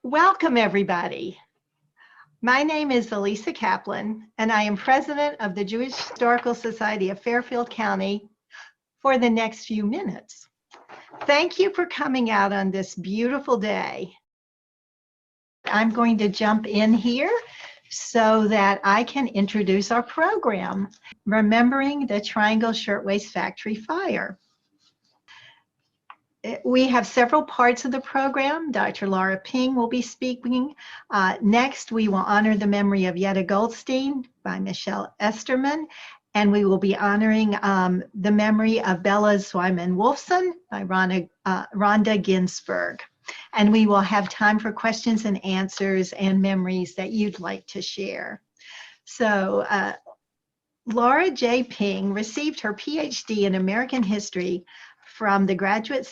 Welcome, everybody. My name is Elisa Kaplan, and I am president of the Jewish Historical Society of Fairfield County for the next few minutes. Thank you for coming out on this beautiful day. I'm going to jump in here so that I can introduce our program, Remembering the Triangle Shirtwaist Factory Fire. We have several parts of the program. Dr. Laura Ping will be speaking. Next, we will honor the memory of Yetta Goldstein by Michele Esterman, and we will be honoring the memory of Bella Zwyman Wolfson by Rhonda Ginsberg. And we will have time for questions and answers and memories that you'd like to share. So Laura J. Ping received her PhD in American History from the Graduate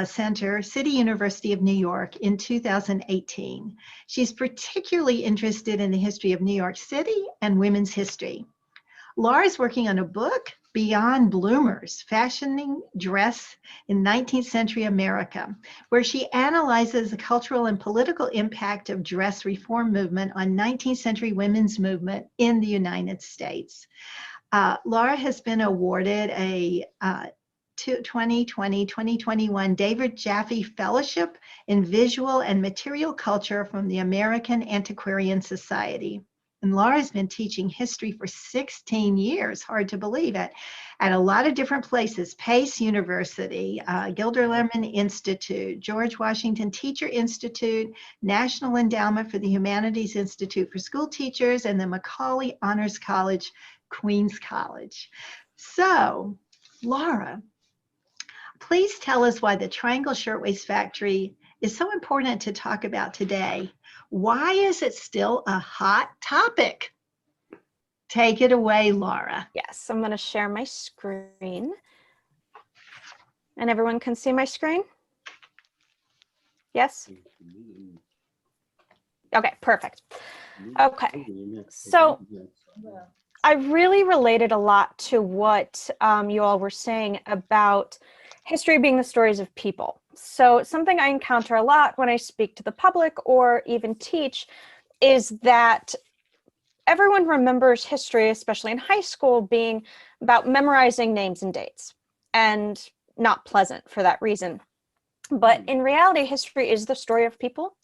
Center, City University of New York in 2018. She's particularly interested in the history of New York City and women's history. Laura's working on a book, Beyond Bloomers, Fashioning Dress in 19th Century America, where she analyzes the cultural and political impact of dress reform movement on 19th century women's movement in the United States. Laura has been awarded a 2020-2021 David Jaffe Fellowship in Visual and Material Culture from the American Antiquarian Society. And Laura's been teaching history for 16 years, hard to believe it, at a lot of different places: Pace University, Gilder Lehrman Institute, George Washington Teacher Institute, National Endowment for the Humanities Institute for School Teachers, and the Macaulay Honors College, Queens College. So, Laura, please tell us why the Triangle Shirtwaist Factory is so important to talk about today. Why is it still a hot topic? Take it away, Laura. Yes, I'm going to share my screen. And everyone can see my screen? Yes? Okay, perfect. Okay, so I really related a lot to what you all were saying about history being the stories of people. So something I encounter a lot when I speak to the public or even teach is that everyone remembers history, especially in high school, being about memorizing names and dates, and not pleasant for that reason. But in reality, history is the story of people.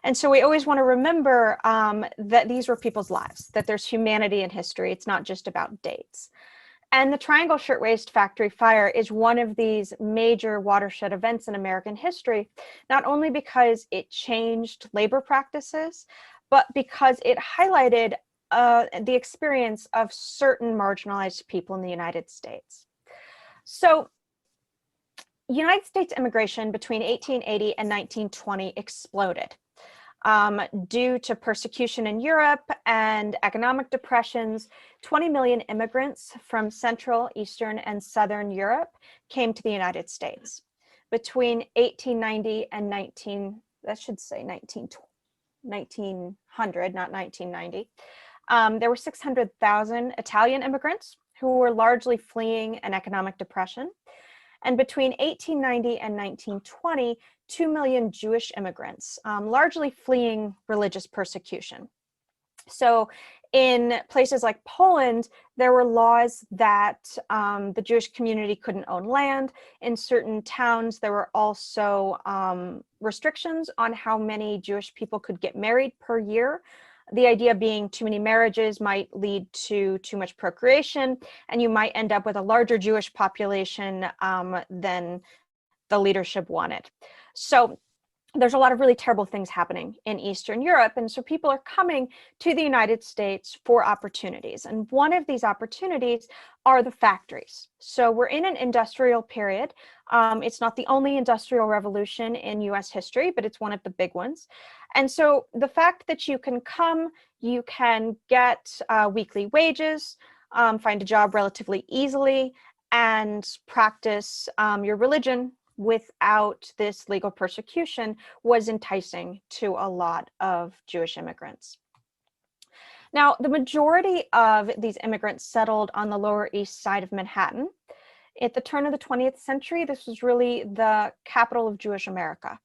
And so we always want to remember that these were people's lives, that there's humanity in history. It's not just about dates. And the Triangle Shirtwaist Factory Fire is one of these major watershed events in American history, not only because it changed labor practices, but because it highlighted the experience of certain marginalized people in the United States. So, United States immigration between 1880 and 1920 exploded. Due to persecution in Europe and economic depressions, 20 million immigrants from Central, Eastern, and Southern Europe came to the United States. Between 1890 and 1900, not 1990, there were 600,000 Italian immigrants who were largely fleeing an economic depression. And between 1890 and 1920, 2 million Jewish immigrants, largely fleeing religious persecution. So in places like Poland, there were laws that the Jewish community couldn't own land. In certain towns, there were also restrictions on how many Jewish people could get married per year. The idea being too many marriages might lead to too much procreation, and you might end up with a larger Jewish population than the leadership wanted. So there's a lot of really terrible things happening in Eastern Europe. And so people are coming to the United States for opportunities. And one of these opportunities are the factories. So we're in an industrial period. It's not the only industrial revolution in US history, but it's one of the big ones. And so the fact that you can come, you can get weekly wages, find a job relatively easily, and practice your religion without this legal persecution was enticing to a lot of Jewish immigrants. Now, the majority of these immigrants settled on the Lower East Side of Manhattan. At the turn of the 20th century, this was really the capital of Jewish America.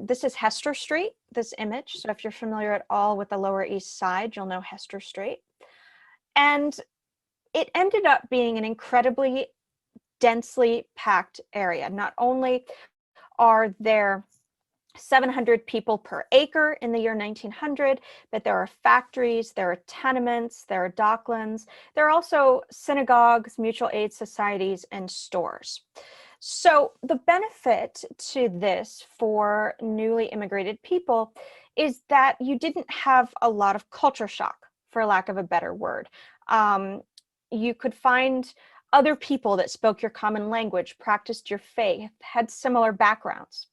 This is Hester Street, this image. So if you're familiar at all with the Lower East Side, you'll know Hester Street. And it ended up being an incredibly densely packed area. Not only are there 700 people per acre in the year 1900, but there are factories, there are tenements, there are docklands, there are also synagogues, mutual aid societies, and stores. So the benefit to this for newly immigrated people is that you didn't have a lot of culture shock, for lack of a better word. You could find other people that spoke your common language, practiced your faith, had similar backgrounds.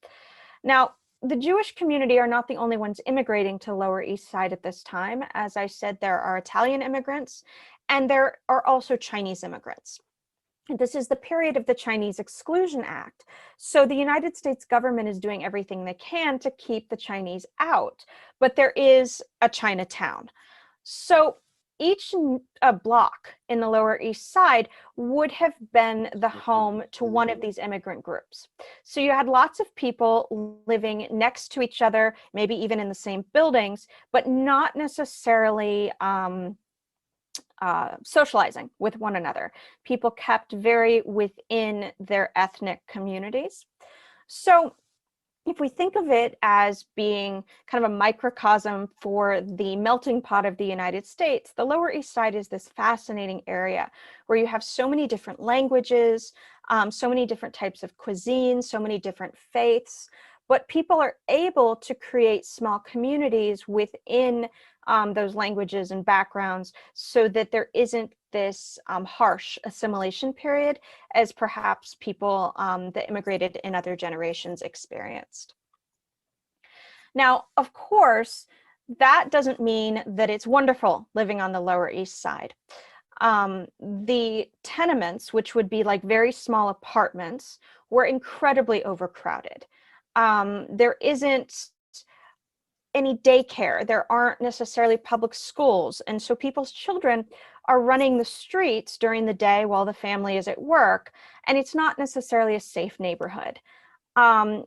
Now, the Jewish community are not the only ones immigrating to Lower East Side at this time. As I said, there are Italian immigrants, and there are also Chinese immigrants. This is the period of the Chinese Exclusion Act. So the United States government is doing everything they can to keep the Chinese out, but there is a Chinatown. So each block in the Lower East Side would have been the home to one of these immigrant groups. So you had lots of people living next to each other, maybe even in the same buildings, but not necessarily socializing with one another. People kept very within their ethnic communities. So if we think of it as being kind of a microcosm for the melting pot of the United States, the Lower East Side is this fascinating area where you have so many different languages, so many different types of cuisine, so many different faiths, but people are able to create small communities within those languages and backgrounds so that there isn't this harsh assimilation period as perhaps people that immigrated in other generations experienced. Now, of course, that doesn't mean that it's wonderful living on the Lower East Side. The tenements, which would be like very small apartments, were incredibly overcrowded. There isn't any daycare, there aren't necessarily public schools, and so people's children are running the streets during the day while the family is at work, and it's not necessarily a safe neighborhood.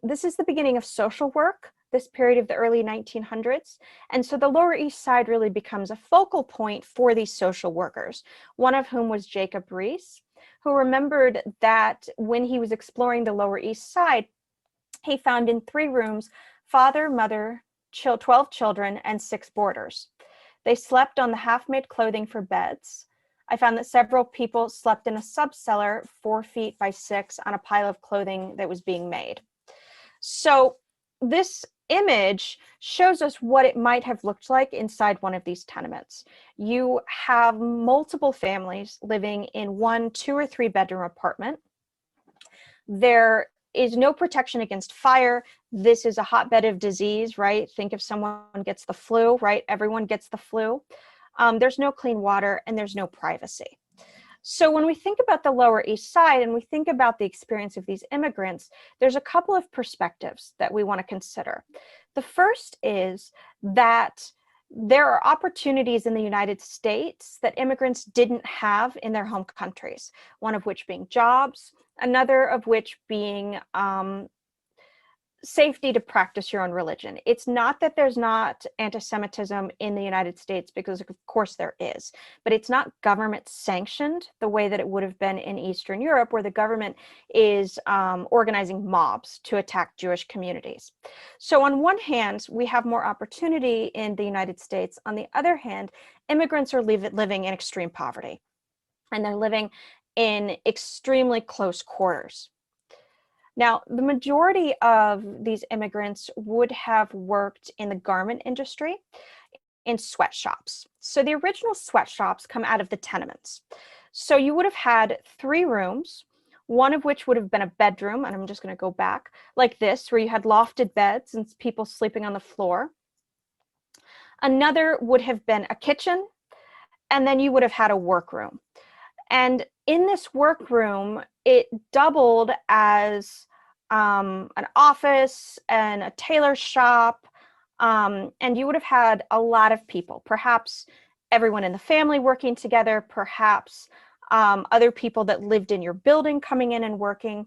This is the beginning of social work, this period of the early 1900s, and so the Lower East Side really becomes a focal point for these social workers, one of whom was Jacob Riis, who remembered that when he was exploring the Lower East Side, he found in 3 rooms father, mother, 12 children, and 6 boarders. They slept on the half-made clothing for beds. I found that several people slept in a subcellar 4 feet by 6 on a pile of clothing that was being made. So this image shows us what it might have looked like inside one of these tenements. You have multiple families living in 1, 2, or 3 bedroom apartment. There is no protection against fire. This is a hotbed of disease, right? Think if someone gets the flu, right? Everyone gets the flu. There's no clean water and there's no privacy. So when we think about the Lower East Side and we think about the experience of these immigrants, there's a couple of perspectives that we want to consider. The first is that there are opportunities in the United States that immigrants didn't have in their home countries, one of which being jobs, another of which being safety to practice your own religion. It's not that there's not anti-Semitism in the United States, because of course there is, but it's not government sanctioned the way that it would have been in Eastern Europe, where the government is organizing mobs to attack Jewish communities. So on one hand, we have more opportunity in the United States. On the other hand, immigrants are living in extreme poverty, and they're living in extremely close quarters. Now, the majority of these immigrants would have worked in the garment industry, in sweatshops. So the original sweatshops come out of the tenements. So you would have had 3 rooms, one of which would have been a bedroom, and I'm just going to go back, like this, where you had lofted beds and people sleeping on the floor. Another would have been a kitchen, and then you would have had a workroom. And in this workroom, it doubled as an office and a tailor shop, and you would have had a lot of people, perhaps everyone in the family working together, perhaps other people that lived in your building coming in and working.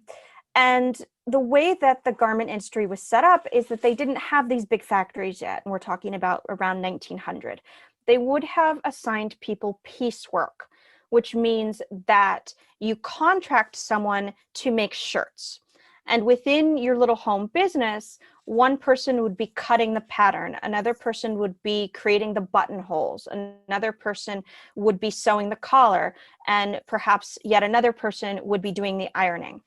And the way that the garment industry was set up is that they didn't have these big factories yet, and we're talking about around 1900. They would have assigned people piecework, which means that you contract someone to make shirts. And within your little home business, one person would be cutting the pattern, another person would be creating the buttonholes, another person would be sewing the collar, and perhaps yet another person would be doing the ironing.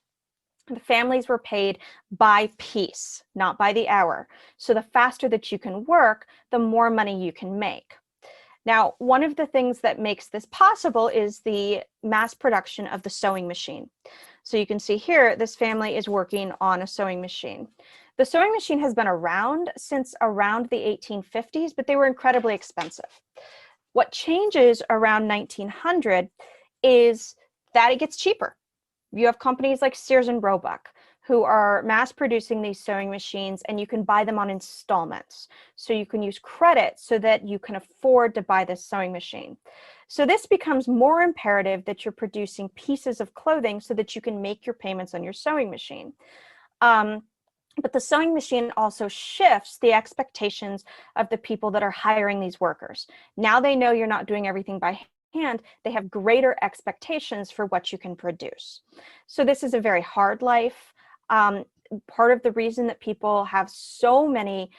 The families were paid by piece, not by the hour. So the faster that you can work, the more money you can make. Now, one of the things that makes this possible is the mass production of the sewing machine. So you can see here, this family is working on a sewing machine. The sewing machine has been around since around the 1850s, but they were incredibly expensive. What changes around 1900 is that it gets cheaper. You have companies like Sears and Roebuck who are mass producing these sewing machines, and you can buy them on installments. So you can use credit so that you can afford to buy this sewing machine. So this becomes more imperative that you're producing pieces of clothing so that you can make your payments on your sewing machine. But the sewing machine also shifts the expectations of the people that are hiring these workers. Now they know you're not doing everything by hand, they have greater expectations for what you can produce. So this is a very hard life. Part of the reason that people have so many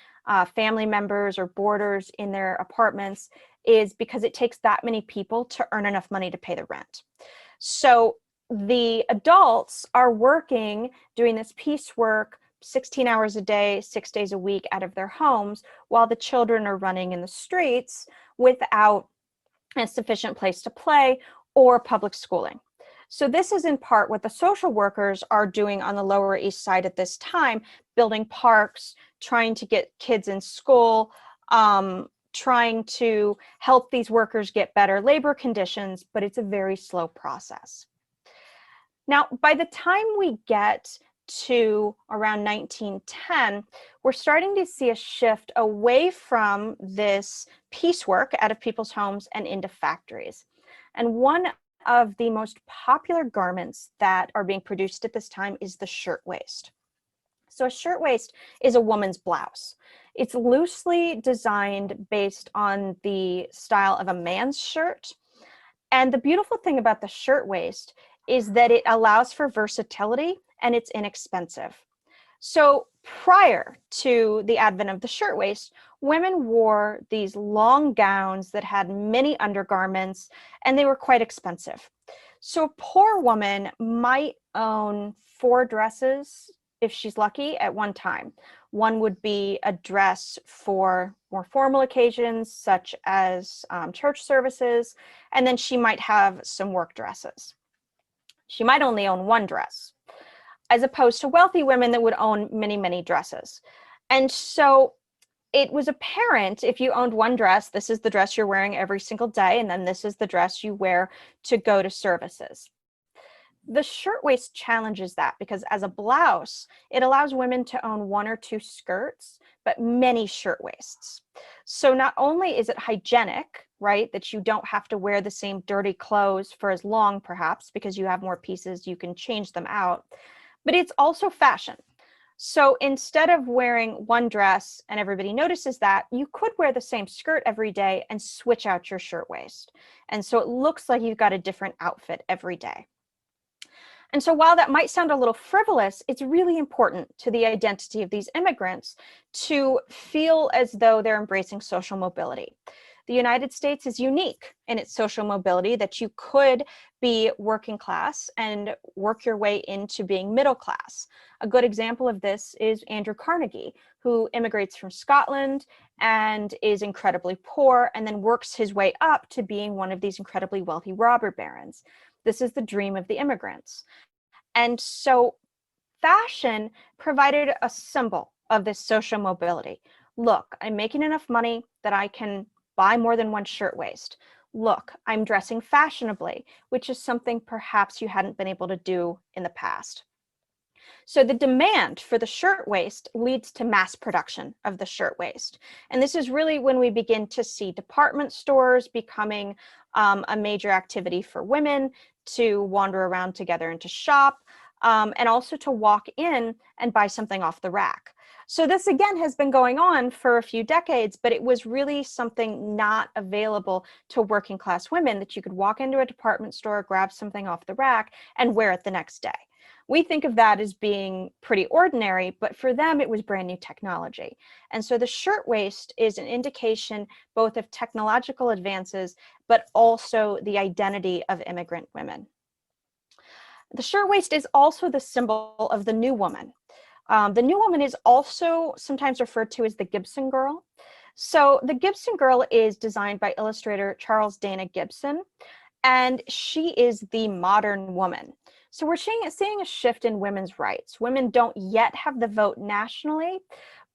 family members or boarders in their apartments is because it takes that many people to earn enough money to pay the rent. So the adults are working, doing this piecework 16 hours a day, 6 days a week out of their homes, while the children are running in the streets without a sufficient place to play or public schooling. So this is in part what the social workers are doing on the Lower East Side at this time, building parks, trying to get kids in school, trying to help these workers get better labor conditions, but it's a very slow process. Now, by the time we get to around 1910, we're starting to see a shift away from this piecework out of people's homes and into factories. And one of the most popular garments that are being produced at this time is the shirtwaist. So a shirtwaist is a woman's blouse. It's loosely designed based on the style of a man's shirt. And the beautiful thing about the shirtwaist is that it allows for versatility and it's inexpensive. So prior to the advent of the shirtwaist, women wore these long gowns that had many undergarments, and they were quite expensive. So a poor woman might own 4 dresses, if she's lucky, at one time. One would be a dress for more formal occasions, such as church services, and then she might have some work dresses. She might only own 1 dress, as opposed to wealthy women that would own many, many dresses. And so it was apparent if you owned 1 dress, this is the dress you're wearing every single day, and then this is the dress you wear to go to services. The shirtwaist challenges that because as a blouse, it allows women to own 1 or 2 skirts, but many shirtwaists. So not only is it hygienic, right, that you don't have to wear the same dirty clothes for as long, perhaps, because you have more pieces, you can change them out, but it's also fashion. So instead of wearing 1 dress and everybody notices that, you could wear the same skirt every day and switch out your shirtwaist. And so it looks like you've got a different outfit every day. And so while that might sound a little frivolous, it's really important to the identity of these immigrants to feel as though they're embracing social mobility. The United States is unique in its social mobility that you could be working class and work your way into being middle class. A good example of this is Andrew Carnegie, who immigrates from Scotland and is incredibly poor and then works his way up to being one of these incredibly wealthy robber barons. This is the dream of the immigrants. And so fashion provided a symbol of this social mobility. Look, I'm making enough money that I can buy more than 1 shirtwaist. Look, I'm dressing fashionably, which is something perhaps you hadn't been able to do in the past. So the demand for the shirtwaist leads to mass production of the shirtwaist. And this is really when we begin to see department stores becoming a major activity for women to wander around together and to shop. and also to walk in and buy something off the rack. So this again has been going on for a few decades, but it was really something not available to working class women, that you could walk into a department store, grab something off the rack, and wear it the next day. We think of that as being pretty ordinary, but for them it was brand new technology. And so the shirtwaist is an indication both of technological advances, but also the identity of immigrant women. The shirtwaist is also the symbol of the new woman. The new woman is also sometimes referred to as the Gibson girl. So the Gibson girl is designed by illustrator Charles Dana Gibson, and she is the modern woman. So we're seeing a shift in women's rights. Women don't yet have the vote nationally,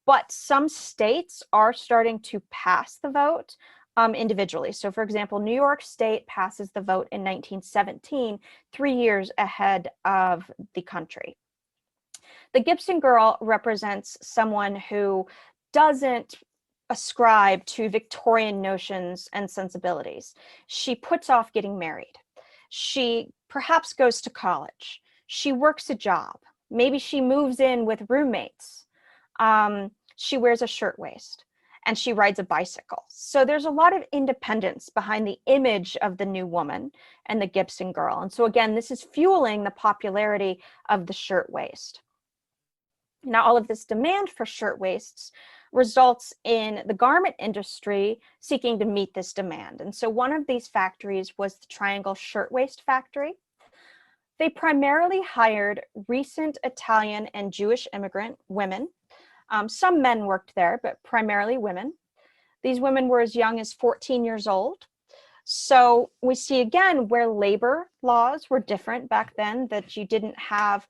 but some states are starting to pass the vote individually. So for example, New York State passes the vote in 1917, 3 years ahead of the country. The Gibson girl represents someone who doesn't ascribe to Victorian notions and sensibilities. She puts off getting married. She perhaps goes to college. She works a job. Maybe she moves in with roommates. She wears a shirtwaist and she rides a bicycle. So there's a lot of independence behind the image of the new woman and the Gibson girl. And so again, this is fueling the popularity of the shirtwaist. Now, all of this demand for shirtwaists results in the garment industry seeking to meet this demand. And so one of these factories was the Triangle Shirtwaist Factory. They primarily hired recent Italian and Jewish immigrant women. Some men worked there, but primarily women. These women were as young as 14 years old. So we see again where labor laws were different back then, that you didn't have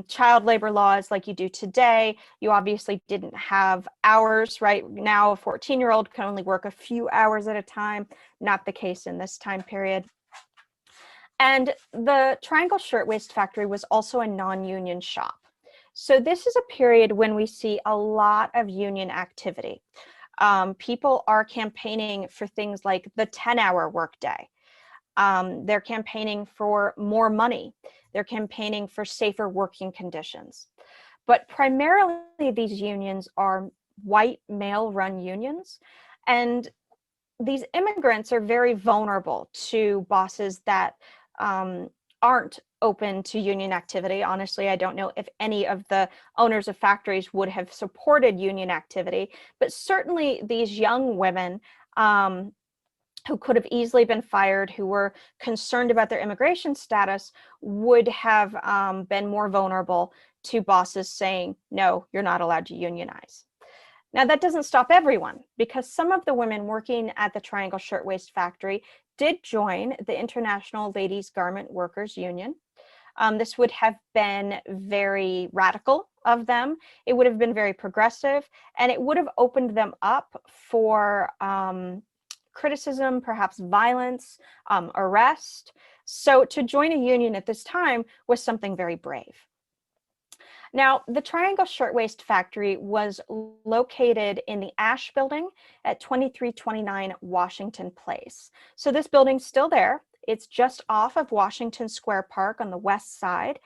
child labor laws like you do today. You obviously didn't have hours. Right now, a 14-year-old can only work a few hours at a time. Not the case in this time period. And the Triangle Shirtwaist Factory was also a non-union shop. So this is a period when we see a lot of union activity. People are campaigning for things like the 10-hour workday. They're campaigning for more money. They're campaigning for safer working conditions. But primarily these unions are white male-run unions. And these immigrants are very vulnerable to bosses that aren't open to union activity. Honestly, I don't know if any of the owners of factories would have supported union activity, but certainly these young women who could have easily been fired, who were concerned about their immigration status, would have been more vulnerable to bosses saying, no, you're not allowed to unionize. Now, that doesn't stop everyone, because some of the women working at the Triangle Shirtwaist Factory did join the International Ladies Garment Workers Union. This would have been very radical of them. It would have been very progressive, and it would have opened them up for criticism, perhaps violence, arrest. So to join a union at this time was something very brave. Now, the Triangle Shirtwaist Factory was located in the Ash Building at 2329 Washington Place. So this building's still there. It's just off of Washington Square Park on the west side.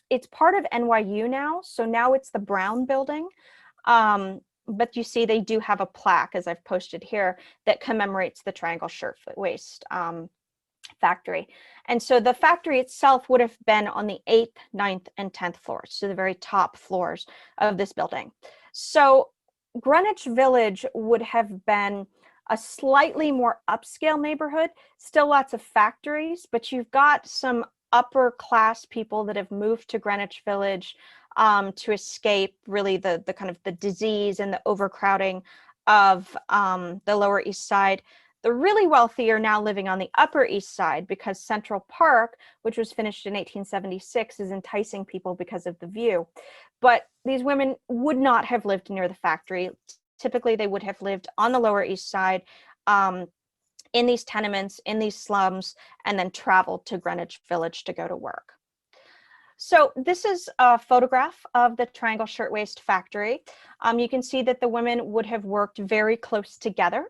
It's part of NYU now, so now it's the Brown Building. But you see they do have a plaque, as I've posted here, that commemorates the Triangle Shirtwaist Factory. And so the factory itself would have been on the 8th, 9th, and 10th floors, so the very top floors of this building. So Greenwich Village would have been a slightly more upscale neighborhood, still lots of factories, but you've got some upper class people that have moved to Greenwich Village to escape really the kind of the disease and the overcrowding of the Lower East Side. The really wealthy are now living on the Upper East Side because Central Park, which was finished in 1876, is enticing people because of the view. But these women would not have lived near the factory. Typically, they would have lived on the Lower East Side in these tenements, in these slums, and then traveled to Greenwich Village to go to work. So this is a photograph of the Triangle Shirtwaist Factory. You can see that the women would have worked very close together.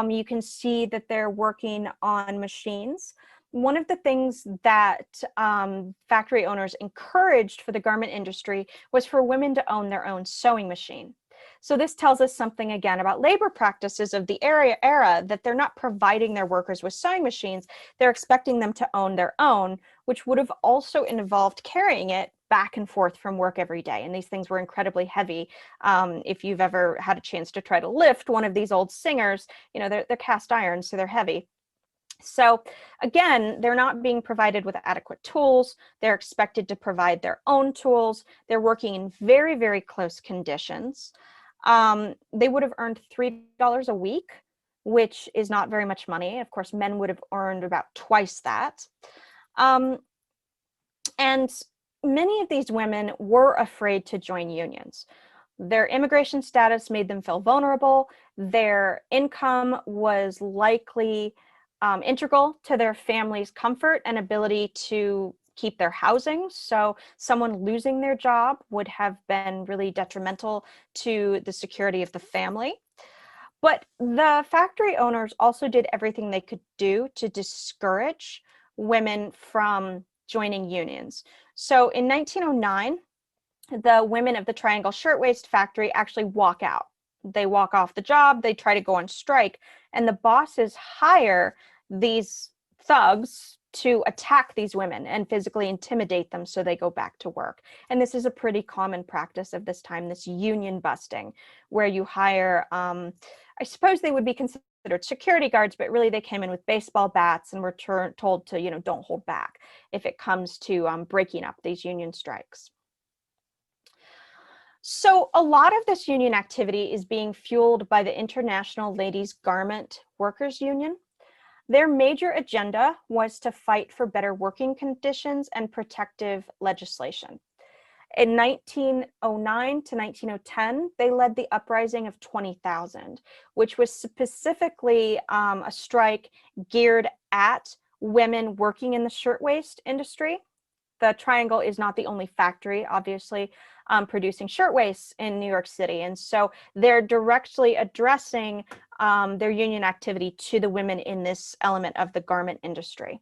You can see that they're working on machines. one of the things that factory owners encouraged for the garment industry was for women to own their own sewing machine. So this tells us something again about labor practices of the era, that they're not providing their workers with sewing machines, they're expecting them to own their own, which would have also involved carrying it back and forth from work every day. And these things were incredibly heavy. If you've ever had a chance to try to lift one of these old Singers, they're cast iron, so they're heavy. So again, they're not being provided with adequate tools. They're expected to provide their own tools. They're working in very, very close conditions. They would have earned $3 a week, which is not very much money. Of course, men would have earned about twice that. And many of these women were afraid to join unions. Their immigration status made them feel vulnerable. Their income was likely integral to their family's comfort and ability to keep their housing. So someone losing their job would have been really detrimental to the security of the family. But the factory owners also did everything they could do to discourage women from joining unions. So in 1909, the women of the Triangle Shirtwaist Factory actually walk out. They walk off the job, they try to go on strike, and the bosses hire these thugs to attack these women and physically intimidate them so they go back to work. And this is a pretty common practice of this time, this union busting, where you hire, I suppose they would be considered security guards, but really they came in with baseball bats and were told to, don't hold back if it comes to breaking up these union strikes. So a lot of this union activity is being fueled by the International Ladies Garment Workers Union. Their major agenda was to fight for better working conditions and protective legislation. In 1909 to 1910, they led the uprising of 20,000, which was specifically a strike geared at women working in the shirtwaist industry. The Triangle is not the only factory, obviously, producing shirtwaists in New York City. And so they're directly addressing their union activity to the women in this element of the garment industry.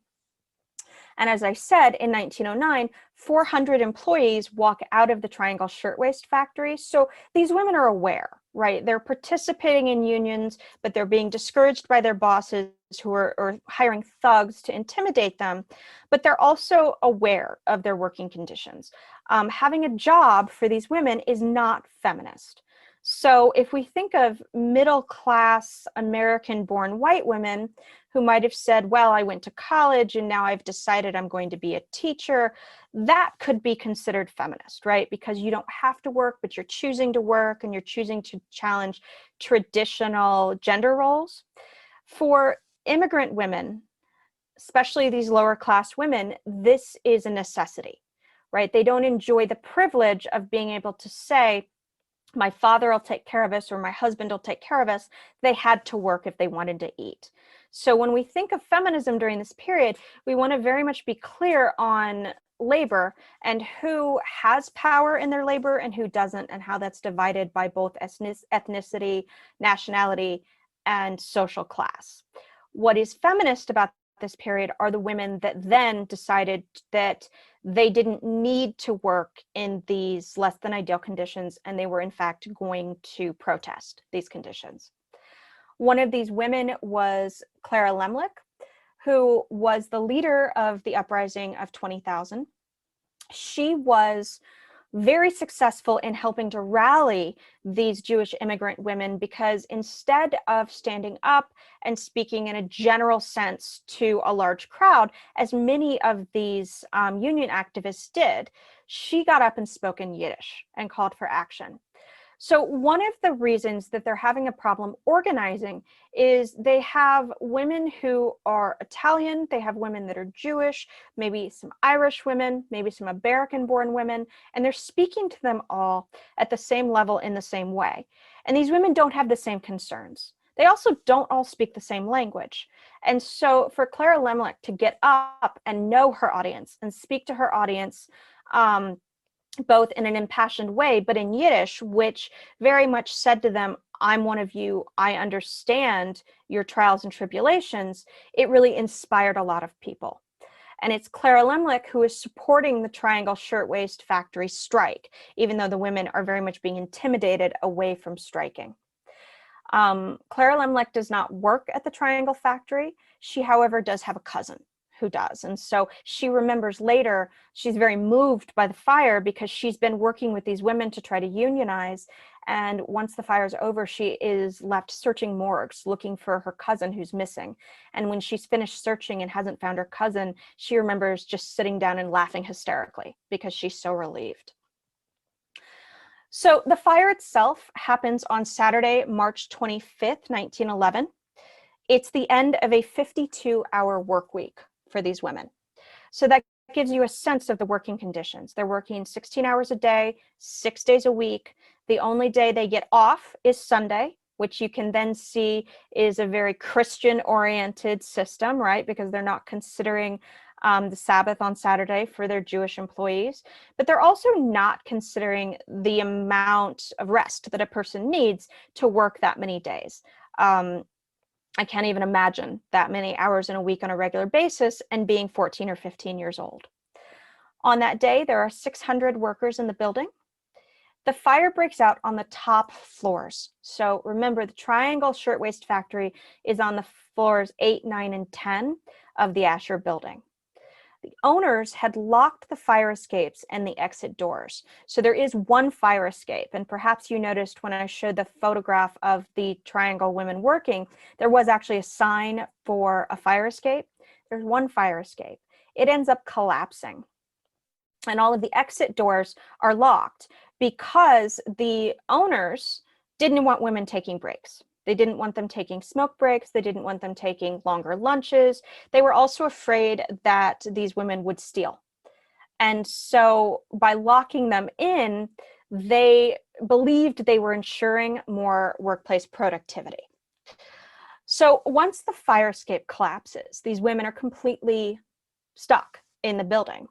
And as I said, in 1909, 400 employees walk out of the Triangle Shirtwaist Factory. So these women are aware, right? They're participating in unions, but they're being discouraged by their bosses who are hiring thugs to intimidate them. But they're also aware of their working conditions. Having a job for these women is not feminist. So if we think of middle-class American-born white women who might have said, well, I went to college and now I've decided I'm going to be a teacher, that could be considered feminist, right? Because you don't have to work, but you're choosing to work and you're choosing to challenge traditional gender roles. For immigrant women, especially these lower-class women, this is a necessity, right? They don't enjoy the privilege of being able to say, my father will take care of us or my husband will take care of us. They had to work if they wanted to eat. So when we think of feminism during this period, we want to very much be clear on labor and who has power in their labor and who doesn't, and how that's divided by both ethnicity, nationality, and social class. What is feminist about this period are the women that then decided that they didn't need to work in these less than ideal conditions, and they were in fact going to protest these conditions. One of these women was Clara Lemlich, who was the leader of the uprising of 20,000. She was very successful in helping to rally these Jewish immigrant women, because instead of standing up and speaking in a general sense to a large crowd, as many of these union activists did, she got up and spoke in Yiddish and called for action. So one of the reasons that they're having a problem organizing is they have women who are Italian, they have women that are Jewish, maybe some Irish women, maybe some American-born women, and they're speaking to them all at the same level in the same way. And these women don't have the same concerns. They also don't all speak the same language. And so for Clara Lemlich to get up and know her audience and speak to her audience, both in an impassioned way, but in Yiddish, which very much said to them, I'm one of you, I understand your trials and tribulations, it really inspired a lot of people. And it's Clara Lemlich who is supporting the Triangle Shirtwaist Factory strike, even though the women are very much being intimidated away from striking. Clara Lemlich does not work at the Triangle Factory. She, however, does have a cousin who does. And so she remembers later, she's very moved by the fire because she's been working with these women to try to unionize. And once the fire's over, she is left searching morgues, looking for her cousin who's missing. And when she's finished searching and hasn't found her cousin, she remembers just sitting down and laughing hysterically because she's so relieved. So the fire itself happens on Saturday, March 25th, 1911. It's the end of a 52-hour work week for these women. So that gives you a sense of the working conditions. They're working 16 hours a day, 6 days a week. The only day they get off is Sunday, which you can then see is a very Christian-oriented system, right? Because they're not considering the Sabbath on Saturday for their Jewish employees, but they're also not considering the amount of rest that a person needs to work that many days. I can't even imagine that many hours in a week on a regular basis and being 14 or 15 years old. On that day, there are 600 workers in the building. The fire breaks out on the top floors. So remember, the Triangle Shirtwaist Factory is on the floors 8, 9, and 10 of the Asher building. The owners had locked the fire escapes and the exit doors. So there is one fire escape. And perhaps you noticed when I showed the photograph of the Triangle women working, there was actually a sign for a fire escape. There's one fire escape. It ends up collapsing. And all of the exit doors are locked because the owners didn't want women taking breaks. They didn't want them taking smoke breaks. They didn't want them taking longer lunches. They were also afraid that these women would steal. And so by locking them in, they believed they were ensuring more workplace productivity. So once the fire escape collapses, these women are completely stuck in the building.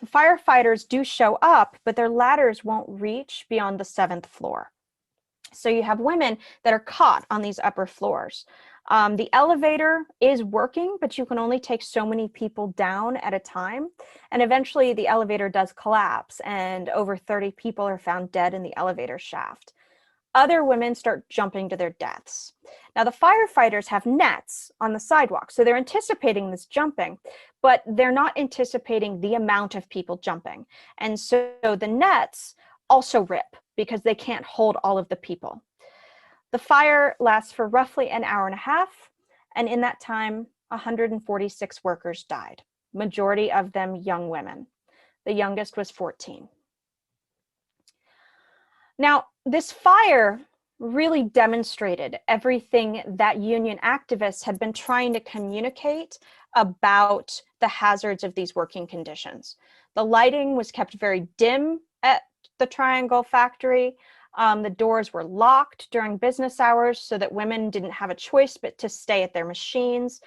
The firefighters do show up, but their ladders won't reach beyond the 7th floor. So you have women that are caught on these upper floors. The elevator is working, but you can only take so many people down at a time. And eventually the elevator does collapse and over 30 people are found dead in the elevator shaft. Other women start jumping to their deaths. Now the firefighters have nets on the sidewalk, so they're anticipating this jumping, but they're not anticipating the amount of people jumping. And so the nets also rip because they can't hold all of the people. The fire lasts for roughly an hour and a half, and in that time, 146 workers died, majority of them young women. The youngest was 14. Now, this fire really demonstrated everything that union activists had been trying to communicate about the hazards of these working conditions. The lighting was kept very dim at the Triangle Factory. The doors were locked during business hours so that women didn't have a choice but to stay at their machines.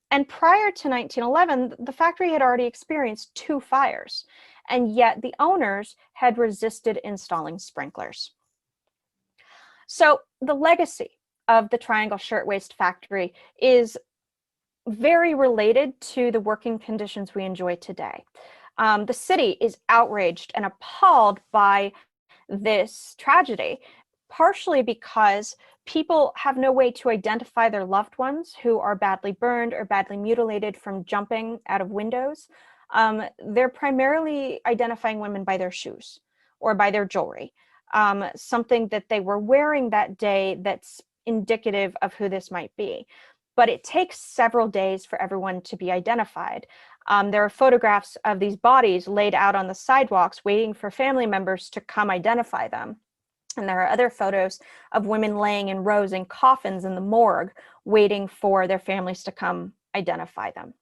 And prior to 1911, the factory had already experienced 2 fires, and yet the owners had resisted installing sprinklers. So the legacy of the Triangle Shirtwaist Factory is very related to the working conditions we enjoy today. The city is outraged and appalled by this tragedy, partially because people have no way to identify their loved ones who are badly burned or badly mutilated from jumping out of windows. They're primarily identifying women by their shoes or by their jewelry, something that they were wearing that day that's indicative of who this might be. But it takes several days for everyone to be identified. There are photographs of these bodies laid out on the sidewalks waiting for family members to come identify them. And there are other photos of women laying in rows in coffins in the morgue waiting for their families to come identify them.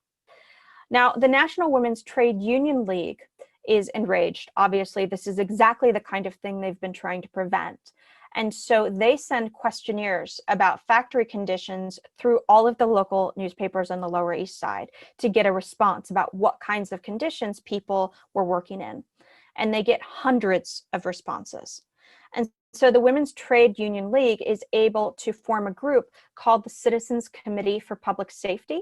Now, the National Women's Trade Union League is enraged. Obviously, this is exactly the kind of thing they've been trying to prevent. And so they send questionnaires about factory conditions through all of the local newspapers on the Lower East Side to get a response about what kinds of conditions people were working in. And they get hundreds of responses. And so the Women's Trade Union League is able to form a group called the Citizens Committee for Public Safety.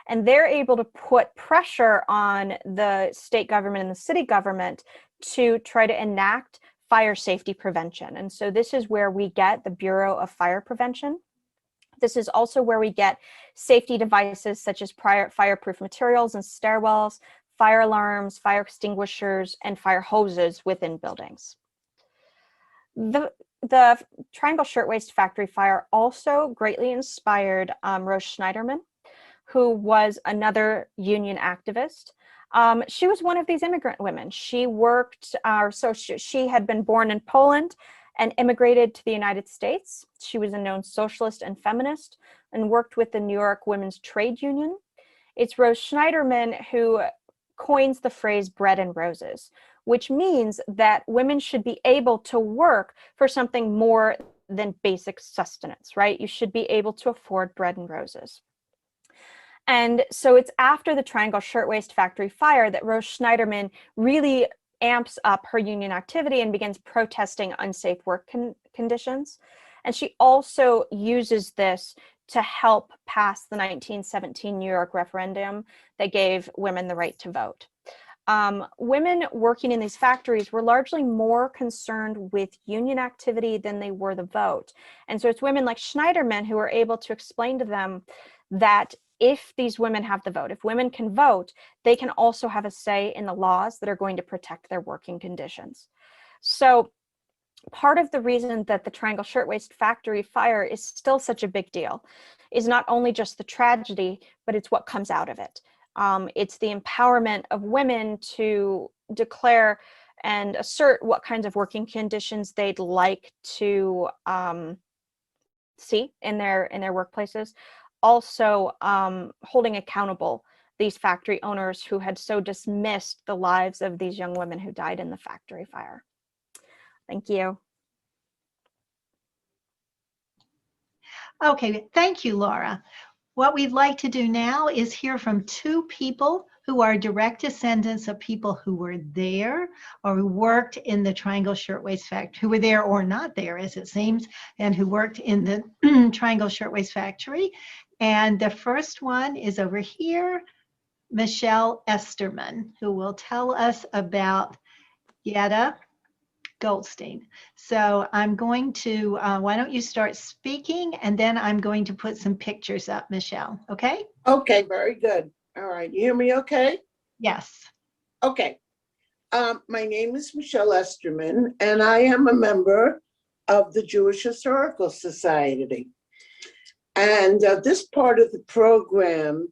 And they're able to put pressure on the state government and the city government to try to enact fire safety prevention. And so this is where we get the Bureau of Fire Prevention. This is also where we get safety devices such as fireproof materials and stairwells, fire alarms, fire extinguishers, and fire hoses within buildings. The Triangle Shirtwaist Factory Fire also greatly inspired Rose Schneiderman, who was another union activist. She was one of these immigrant women. She worked, she had been born in Poland and immigrated to the United States. She was a known socialist and feminist and worked with the New York Women's Trade Union. It's Rose Schneiderman who coins the phrase bread and roses, which means that women should be able to work for something more than basic sustenance, right? You should be able to afford bread and roses. And so it's after the Triangle Shirtwaist Factory Fire that Rose Schneiderman really amps up her union activity and begins protesting unsafe work conditions. And she also uses this to help pass the 1917 New York referendum that gave women the right to vote. Women working in these factories were largely more concerned with union activity than they were the vote. And so it's women like Schneiderman who are able to explain to them that if these women have the vote, if women can vote, they can also have a say in the laws that are going to protect their working conditions. So part of the reason that the Triangle Shirtwaist Factory Fire is still such a big deal is not only just the tragedy, but it's what comes out of it. It's the empowerment of women to declare and assert what kinds of working conditions they'd like to see in their workplaces. Also holding accountable these factory owners who had so dismissed the lives of these young women who died in the factory fire. Thank you. Okay, thank you, Laura. What we'd like to do now is hear from two people who are direct descendants of people who were there or who worked in the Triangle Shirtwaist Factory, who were there or not there, as it seems, and who worked in the Triangle Shirtwaist Factory. And the first one is over here, Michele Esterman, who will tell us about Yetta Goldstein. So I'm going to, why don't you start speaking, and then I'm going to put some pictures up, Michele, okay? Okay, very good. All right, you hear me okay? Yes. Okay. My name is Michele Esterman, and I am a member of the Jewish Historical Society. And this part of the program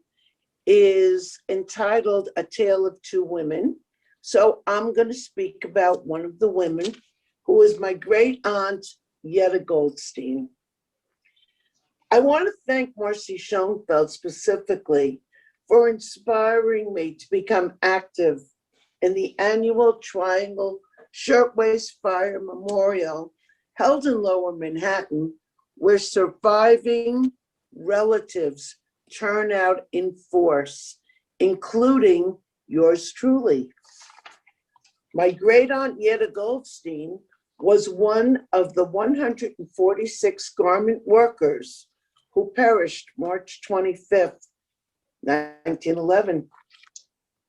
is entitled A Tale of Two Women. So I'm going to speak about one of the women who is my great aunt, Yetta Goldstein. I want to thank Marcy Schoenfeld specifically for inspiring me to become active in the annual Triangle Shirtwaist Fire Memorial held in Lower Manhattan, where surviving relatives turn out in force, including yours truly. My great aunt Yetta Goldstein was one of the 146 garment workers who perished March 25th, 1911.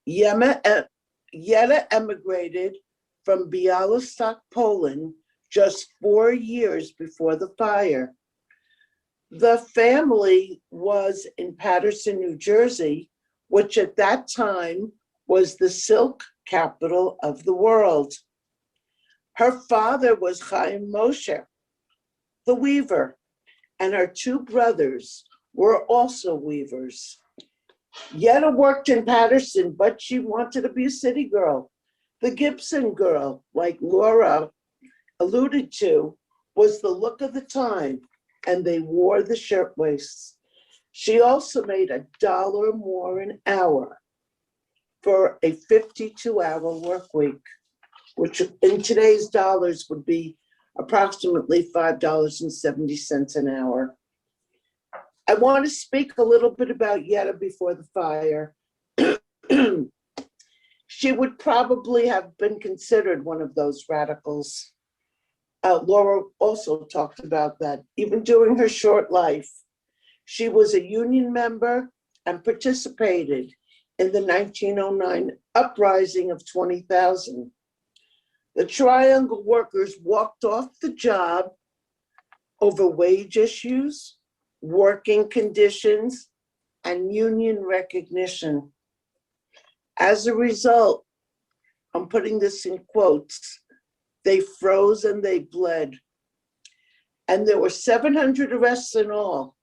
Yetta emigrated from Białystok, Poland, just 4 years before the fire. The family was in Paterson, New Jersey, which at that time was the silk capital of the world. Her father was Chaim Moshe, the weaver, and her two brothers were also weavers. Yetta worked in Paterson, but she wanted to be a city girl. The Gibson girl, like Laura alluded to, was the look of the time, and they wore the shirtwaists. She also made $1 more an hour for a 52-hour work week, which in today's dollars would be approximately $5.70 an hour. I want to speak a little bit about Yetta before the fire. She would probably have been considered one of those radicals. Laura also talked about that. Even during her short life, she was a union member and participated in the 1909 uprising of 20,000. The Triangle workers walked off the job over wage issues, working conditions, and union recognition. As a result, I'm putting this in quotes, they froze and they bled. And there were 700 arrests in all.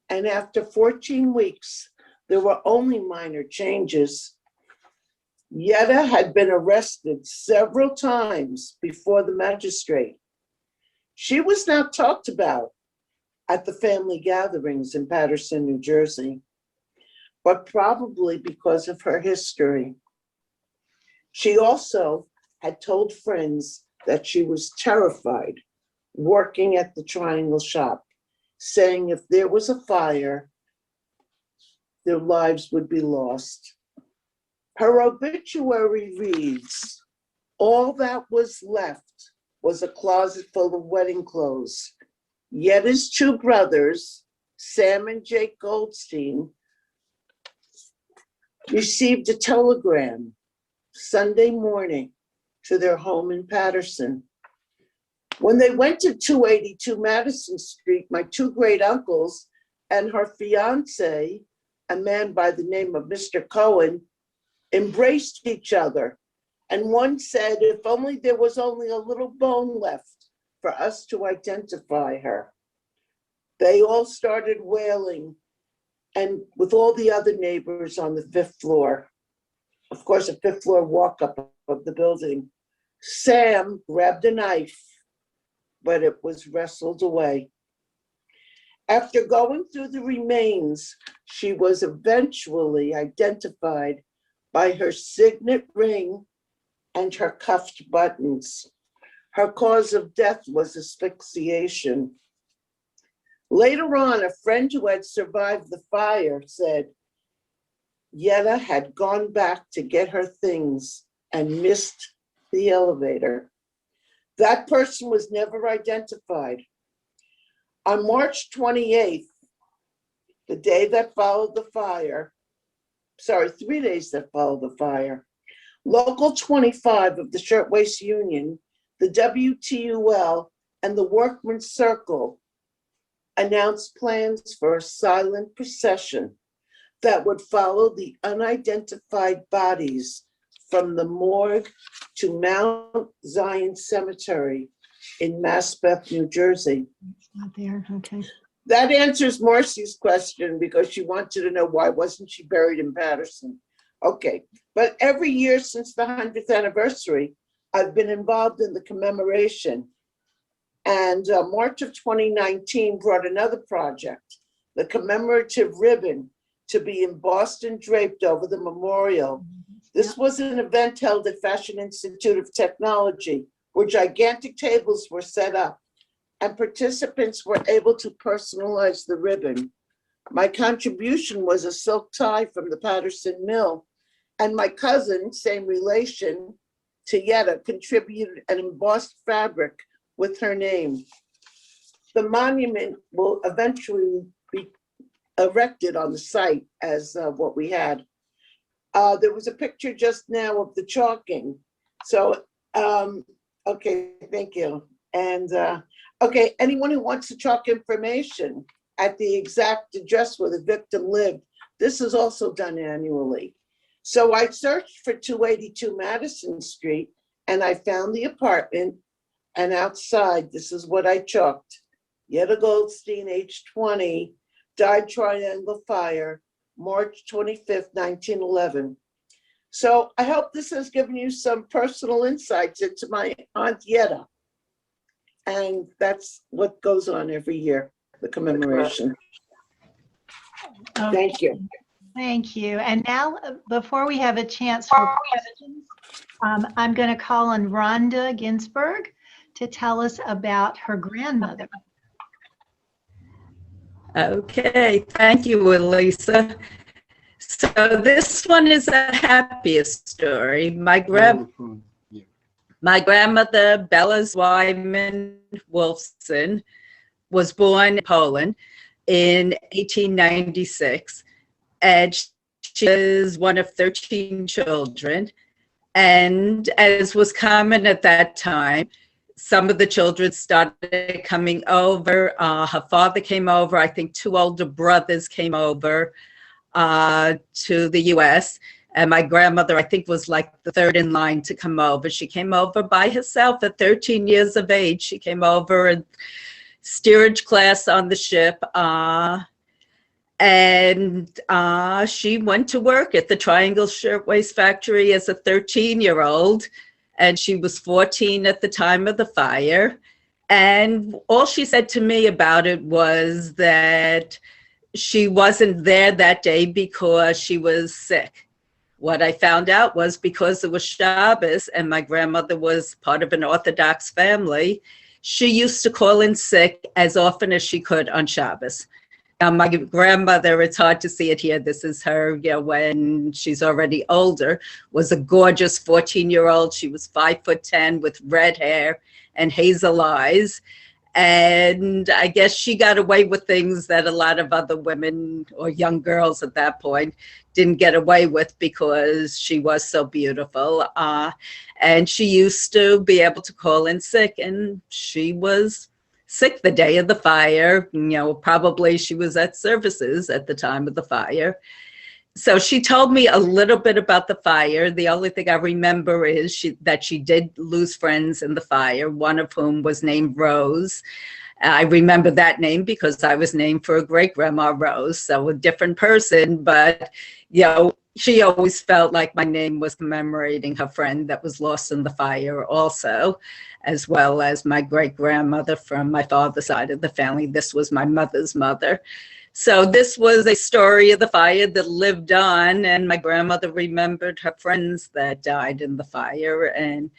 And after 14 weeks, there were only minor changes. Yetta had been arrested several times before the magistrate. She was not talked about at the family gatherings in Paterson, New Jersey, but probably because of her history. She also had told friends that she was terrified working at the Triangle shop, saying if there was a fire, their lives would be lost. Her obituary reads, all that was left was a closet full of wedding clothes. Yetta's two brothers, Sam and Jake Goldstein, received a telegram Sunday morning to their home in Paterson. When they went to 282 Madison Street, my two great uncles and her fiance, a man by the name of Mr. Cohen, embraced each other. And one said, if only there was only a little bone left for us to identify her. They all started wailing, and with all the other neighbors on the 5th floor. Of course, a 5th floor walk up of the building. Sam grabbed a knife, but it was wrestled away. After going through the remains, she was eventually identified by her signet ring and her cuffed buttons. Her cause of death was asphyxiation. Later on, a friend who had survived the fire said, Yetta had gone back to get her things and missed the elevator. That person was never identified. On March 28th, the day that followed the fire, 3 days that followed the fire, Local 25 of the Shirtwaist Union, the WTUL, and the Workmen's Circle announced plans for a silent procession that would follow the unidentified bodies from the morgue to Mount Zion Cemetery in Maspeth, New Jersey. It's not there, okay. That answers Marcy's question because she wanted to know why wasn't she buried in Paterson. Okay, but every year since the 100th anniversary, I've been involved in the commemoration. And March of 2019 brought another project, the commemorative ribbon, to be embossed and draped over the memorial. This was an event held at Fashion Institute of Technology, where gigantic tables were set up and participants were able to personalize the ribbon. My contribution was a silk tie from the Paterson Mill, and my cousin, same relation to Yetta, contributed an embossed fabric with her name. The monument will eventually be erected on the site as what we had. There was a picture just now of the chalking. So, okay, thank you. And okay, anyone who wants to chalk information at the exact address where the victim lived, this is also done annually. So I searched for 282 Madison Street and I found the apartment, and outside, this is what I chalked. Yetta Goldstein, age 20, died Triangle Fire, March 25th, 1911. So I hope this has given you some personal insights into my Aunt Yetta. And that's what goes on every year, the commemoration. Okay. Thank you. Thank you. And now, before we have a chance for questions, I'm going to call on Rhonda Ginsberg to tell us about her grandmother. Okay, thank you, Elisa. So this one is a happiest story. My My grandmother, Bella Zwyman Wolfson, was born in Poland in 1896, and she was one of 13 children. And as was common at that time, some of the children started coming over. Her father came over. I think two older brothers came over to the US. And my grandmother, I think, was like the third in line to come over. She came over by herself at 13 years of age. She came over in steerage class on the ship. And she went to work at the Triangle Shirtwaist Factory as a 13-year-old. And she was 14 at the time of the fire. And all she said to me about it was that she wasn't there that day because she was sick. What I found out was because it was Shabbos and my grandmother was part of an Orthodox family, she used to call in sick as often as she could on Shabbos. Now, my grandmother, it's hard to see it here. This is her, when she's already older, was a gorgeous 14-year-old. She was 5'10" with red hair and hazel eyes. And I guess she got away with things that a lot of other women or young girls at that point didn't get away with because she was so beautiful. And she used to be able to call in sick, and she was sick the day of the fire. Probably she was at services at the time of the fire. So she told me a little bit about the fire. The only thing I remember is that she did lose friends in the fire, one of whom was named Rose. I remember that name because I was named for a great-grandma Rose, so a different person, but she always felt like my name was commemorating her friend that was lost in the fire also, as well as my great-grandmother from my father's side of the family. This was my mother's mother. So this was a story of the fire that lived on, and my grandmother remembered her friends that died in the fire and,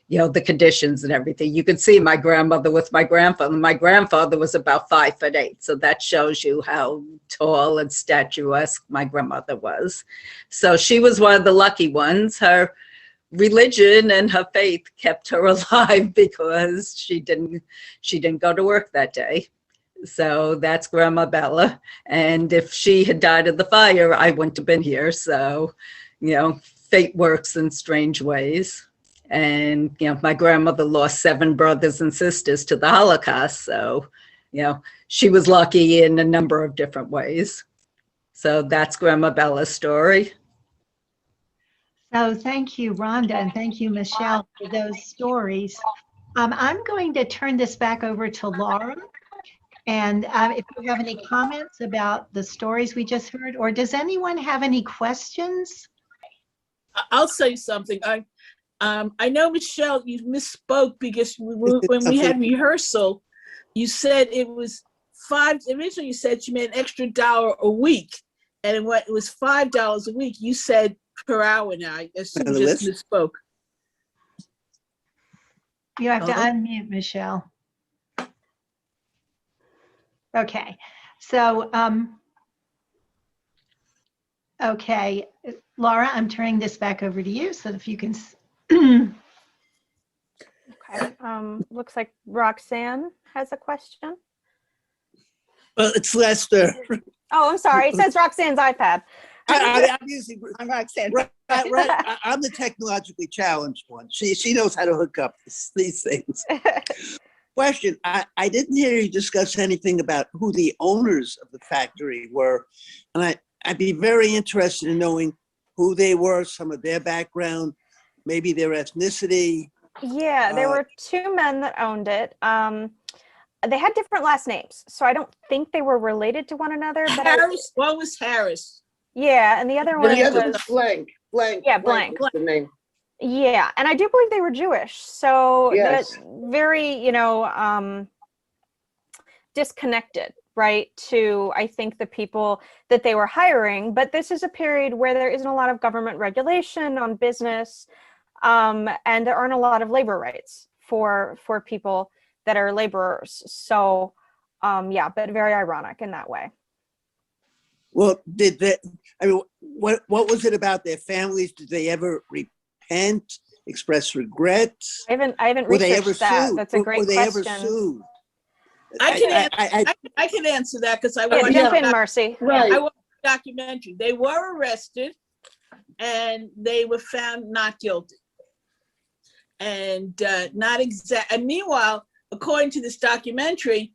the conditions and everything. You could see my grandmother with my grandfather. My grandfather was about 5'8", so that shows you how tall and statuesque my grandmother was. So she was one of the lucky ones. Her religion and her faith kept her alive because she didn't go to work that day. So that's Grandma Bella. And if she had died of the fire, I wouldn't have been here. So, fate works in strange ways. And, my grandmother lost 7 brothers and sisters to the Holocaust. So, she was lucky in a number of different ways. So that's Grandma Bella's story. So thank you, Rhonda, and thank you, Michele, for those stories. I'm going to turn this back over to Laura. And if you have any comments about the stories we just heard, or does anyone have any questions? I'll say something. I know, Michele, you misspoke because when we had rehearsal, you said it was originally you said you made an extra $1 a week. And it was $5 a week. You said per hour now. I assume you just misspoke. You have to unmute, Michele. Okay, so, okay, Laura, I'm turning this back over to you so if you can. Okay, looks like Roxanne has a question. Well, it's Lester. Oh, I'm sorry. It says Roxanne's iPad. I'm Roxanne. Right. I'm the technologically challenged one. She knows how to hook up these things. Question, I didn't hear you discuss anything about who the owners of the factory were. And I'd be very interested in knowing who they were, some of their background, maybe their ethnicity. Yeah, there were 2 men that owned it. They had different last names, so I don't think they were related to one another. But One was Harris. Yeah, and the other one The other was Blank. Yeah, Blank. Was the name. Yeah, and I do believe they were Jewish. So Yes. that's very, disconnected, right, to, I think, the people that they were hiring. But this is a period where there isn't a lot of government regulation on business, and there aren't a lot of labor rights for people that are laborers. So, yeah, but very ironic in that way. Well, what was it about their families? Did they ever repent? express regrets? I haven't Were they ever researched that. sued? That's a Were great they ever question. sued? I can answer that because I Yeah, watched jump in, Marcy. Right. I watched the documentary. They were arrested and they were found not guilty. And not exact. And meanwhile, according to this documentary,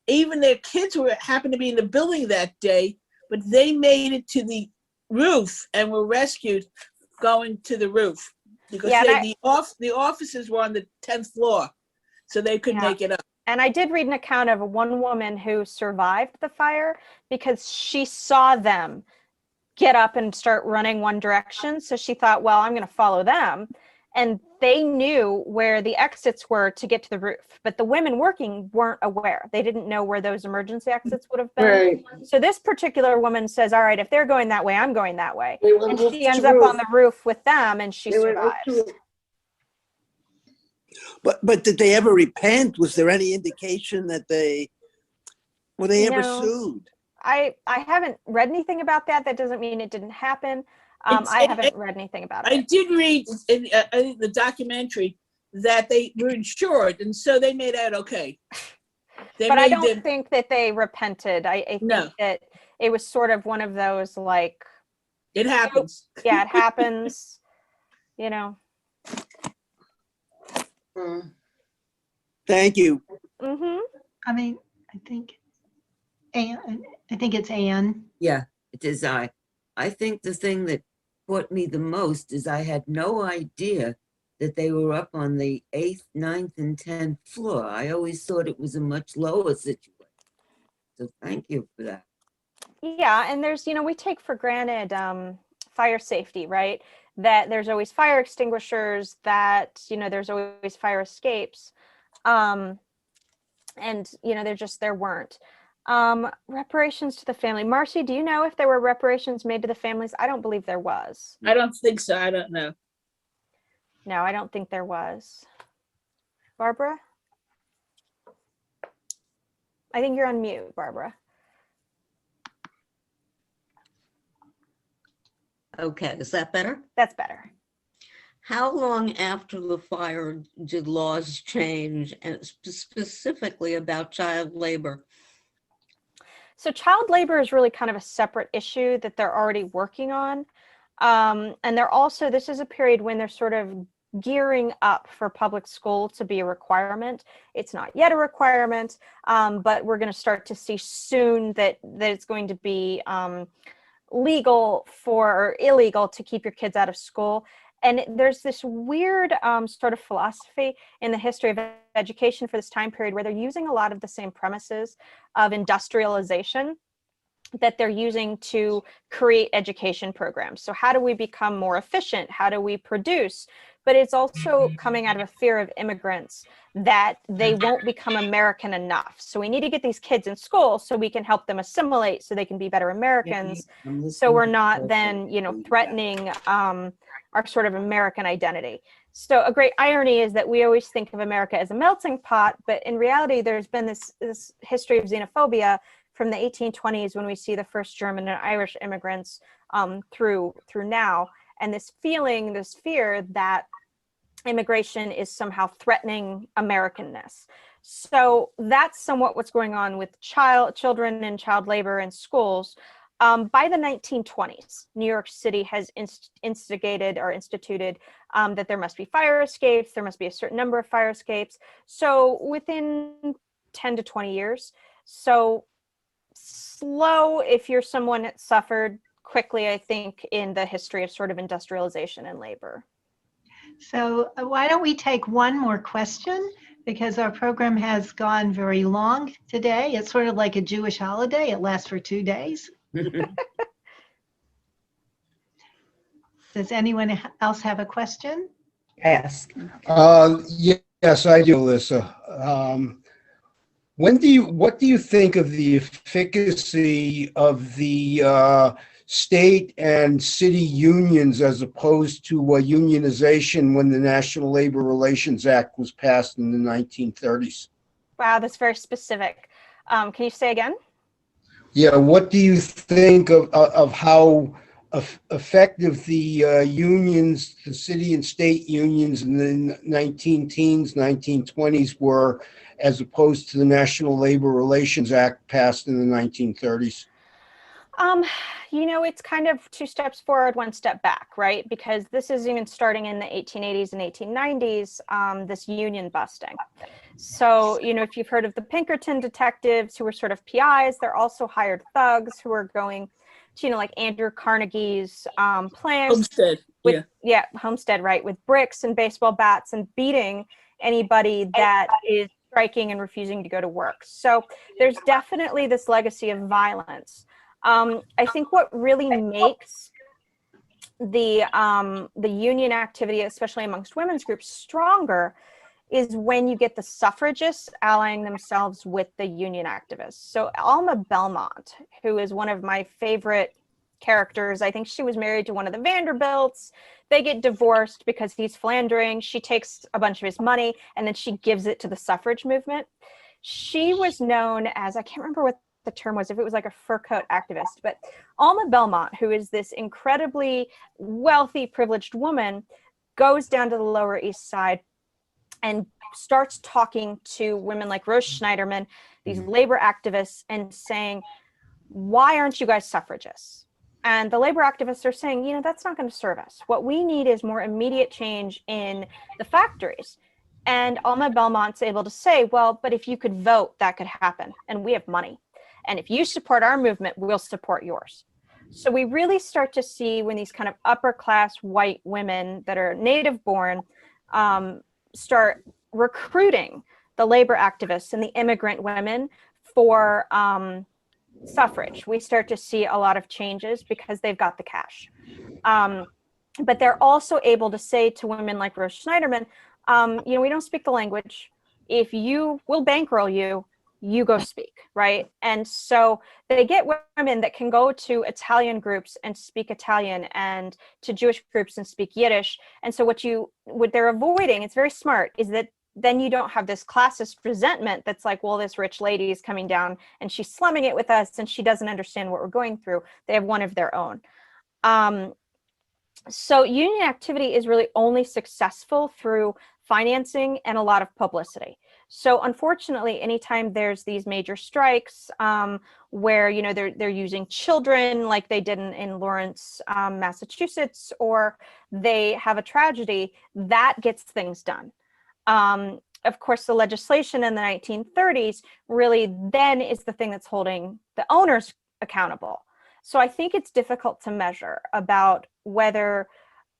even their kids happened to be in the building that day, but they made it to the roof and were rescued going to the roof because the offices were on the 10th floor, so they couldn't make it up. And I did read an account of one woman who survived the fire because she saw them get up and start running one direction. So she thought, well, I'm going to follow them. And they knew where the exits were to get to the roof. But the women working weren't aware. They didn't know where those emergency exits would have been. Right. So this particular woman says, all right, if they're going that way, I'm going that way. They went And roof she to ends up roof. on the roof with them and she They went roof survives. to roof. But did they ever repent? Was there any indication that were they ever No. sued? I haven't read anything about that. That doesn't mean it didn't happen. I haven't read anything about I it. did read in the documentary that they were insured, and so they made out okay. But I don't think that they repented. I think No. that it was sort of one of those like, it happens. yeah, it happens, you know. Thank you. Mm-hmm. I mean, I think it's Anne. Yeah, it is I. I think the thing that caught me the most is I had no idea that they were up on the 8th, 9th, and 10th floor. I always thought it was a much lower situation. So thank you for that. Yeah, and there's, we take for granted fire safety, right? That there's always fire extinguishers, that, there's always fire escapes. And, there weren't. Reparations to the family. Marcy, do you know if there were reparations made to the families? I don't believe there was. I don't think so. I don't know. No, I don't think there was. Barbara? I think you're on mute, Barbara. Okay, is that better? That's better. How long after the fire did laws change, and specifically about child labor? So child labor is really kind of a separate issue that they're already working on. And they're also, this is a period when they're sort of gearing up for public school to be a requirement. It's not yet a requirement, but we're going to start to see soon that it's going to be legal or illegal to keep your kids out of school. And there's this weird sort of philosophy in the history of education for this time period where they're using a lot of the same premises of industrialization that they're using to create education programs. So how do we become more efficient? How do we produce? But it's also coming out of a fear of immigrants that they won't become American enough. So we need to get these kids in school so we can help them assimilate so they can be better Americans. So we're not then, threatening our sort of American identity. So a great irony is that we always think of America as a melting pot, but in reality, there's been this history of xenophobia from the 1820s when we see the first German and Irish immigrants through now. And this fear that immigration is somehow threatening Americanness. So that's somewhat what's going on with children and child labor in schools. By the 1920s, New York City has instituted that there must be fire escapes, there must be a certain number of fire escapes. So within 10 to 20 years, so slow if you're someone that suffered quickly, I think, in the history of sort of industrialization and labor. So why don't we take one more question, because our program has gone very long today. It's sort of like a Jewish holiday. It lasts for 2 days. Does anyone else have a question? Ask. Yes, I do, Alyssa. What do you think of the efficacy of the state and city unions as opposed to unionization when the National Labor Relations Act was passed in the 1930s? Wow, that's very specific. Can you say again? Yeah, what do you think of how effective the unions, the city and state unions in the 19 teens, 1920s were, as opposed to the National Labor Relations Act passed in the 1930s? You know, it's kind of two steps forward, one step back, right? Because this is even starting in the 1880s and 1890s, this union busting. So, you know, if you've heard of the Pinkerton detectives who were sort of PIs, they're also hired thugs who are going to, you know, like Andrew Carnegie's plants. Homestead, with, yeah, Homestead, right, with bricks and baseball bats and beating anybody that is striking and refusing to go to work. So there's definitely this legacy of violence. I think what really makes the union activity, especially amongst women's groups, stronger is when you get the suffragists allying themselves with the union activists. So Alma Belmont, who is one of my favorite characters, I think she was married to one of the Vanderbilts. They get divorced because he's philandering. She takes a bunch of his money and then she gives it to the suffrage movement. She was known as, I can't remember what the term was, if it was like a fur coat activist, but Alma Belmont, who is this incredibly wealthy, privileged woman, goes down to the Lower East Side and starts talking to women like Rose Schneiderman, these labor activists, and saying, why aren't you guys suffragists? And the labor activists are saying, you know, that's not going to serve us. What we need is more immediate change in the factories. And Alma Belmont's able to say, well, but if you could vote, that could happen. And we have money. And if you support our movement, we'll support yours. So we really start to see when these kind of upper class white women that are native born start recruiting the labor activists and the immigrant women for suffrage. We start to see a lot of changes because they've got the cash. But they're also able to say to women like Rose Schneiderman, you know, we don't speak the language. If you will bankroll you, you go speak, right? And so they get women that can go to Italian groups and speak Italian, and to Jewish groups and speak Yiddish. And so what they're avoiding, it's very smart, is that then you don't have this classist resentment that's like, well, this rich lady is coming down and she's slumming it with us and she doesn't understand what we're going through. They have one of their own. So union activity is really only successful through financing and a lot of publicity. So unfortunately, anytime there's these major strikes where, you know, they're using children like they did in Lawrence, Massachusetts, or they have a tragedy, that gets things done. Of course, the legislation in the 1930s really then is the thing that's holding the owners accountable. So I think it's difficult to measure about whether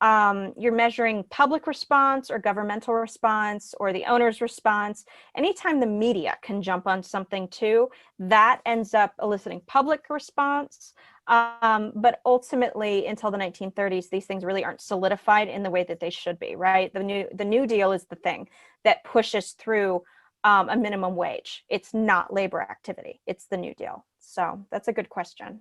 you're measuring public response or governmental response or the owner's response. Anytime the media can jump on something too, that ends up eliciting public response. But ultimately, until the 1930s, these things really aren't solidified in the way that they should be, right? The New Deal is the thing that pushes through a minimum wage. It's not labor activity, it's the New Deal. So that's a good question.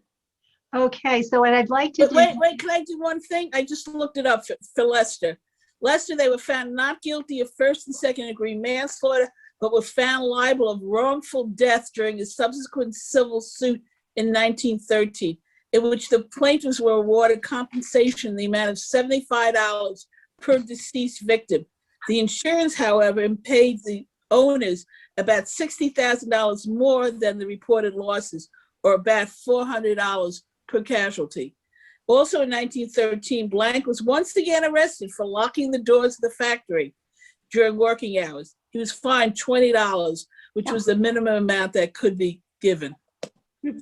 Okay, so what I'd like to do. Wait, can I do one thing? I just looked it up for Lester. Lester, they were found not guilty of first and second degree manslaughter, but were found liable of wrongful death during a subsequent civil suit in 1913, in which the plaintiffs were awarded compensation in the amount of $75 per deceased victim. The insurance, however, paid the owners about $60,000 more than the reported losses, or about $400 per casualty. Also in 1913, Blank was once again arrested for locking the doors of the factory during working hours. He was fined $20, which was the minimum amount that could be given.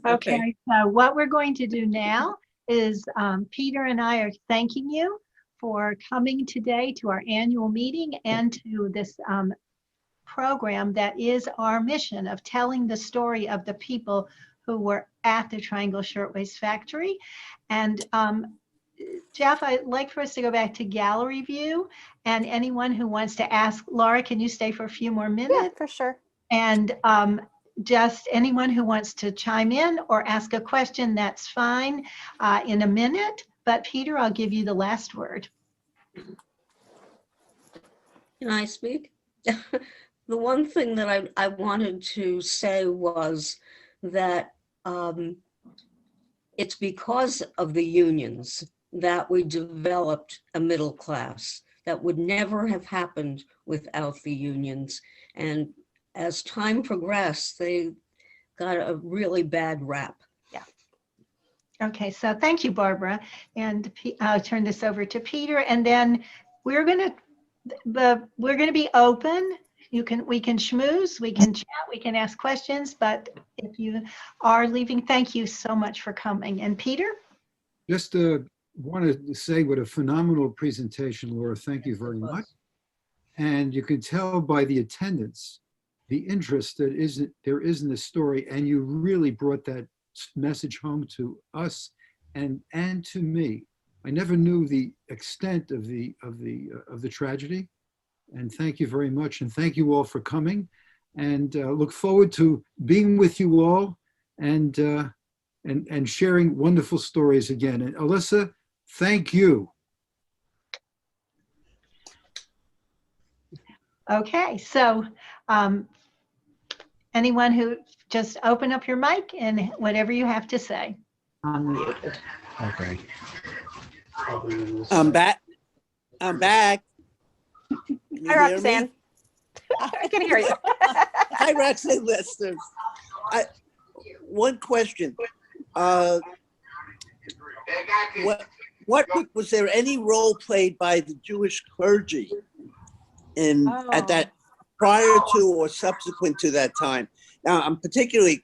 Okay, so what we're going to do now is Peter and I are thanking you for coming today to our annual meeting and to this program that is our mission of telling the story of the people who were at the Triangle Shirtwaist Factory. And Jeff, I'd like for us to go back to gallery view, and anyone who wants to ask, Laura, can you stay for a few more minutes? Yeah, for sure. And just anyone who wants to chime in or ask a question, that's fine in a minute. But Peter, I'll give you the last word. Can I speak? The one thing that I wanted to say was that it's because of the unions that we developed a middle class that would never have happened without the unions. And as time progressed, they got a really bad rap. Okay, so thank you, Barbara. And I'll turn this over to Peter, and then we're gonna be open. We can schmooze, we can chat, we can ask questions, but if you are leaving, thank you so much for coming. And Peter? Just wanted to say what a phenomenal presentation, Laura. Thank you very much. And you can tell by the attendance, the interest that there is in the story, and you really brought that message home to us and to me. I never knew the extent of the tragedy, and thank you very much. And thank you all for coming, and look forward to being with you all and sharing wonderful stories again. And Alyssa, thank you. Okay, so anyone who just open up your mic and whatever you have to say. Unmuted. Okay. I'm back. I'm back. Can you Hi, hear me? Roxanne. I can hear you. Hi, Roxanne listeners. One question. What was there any role played by the Jewish clergy at that prior to or subsequent to that time? Now, I'm particularly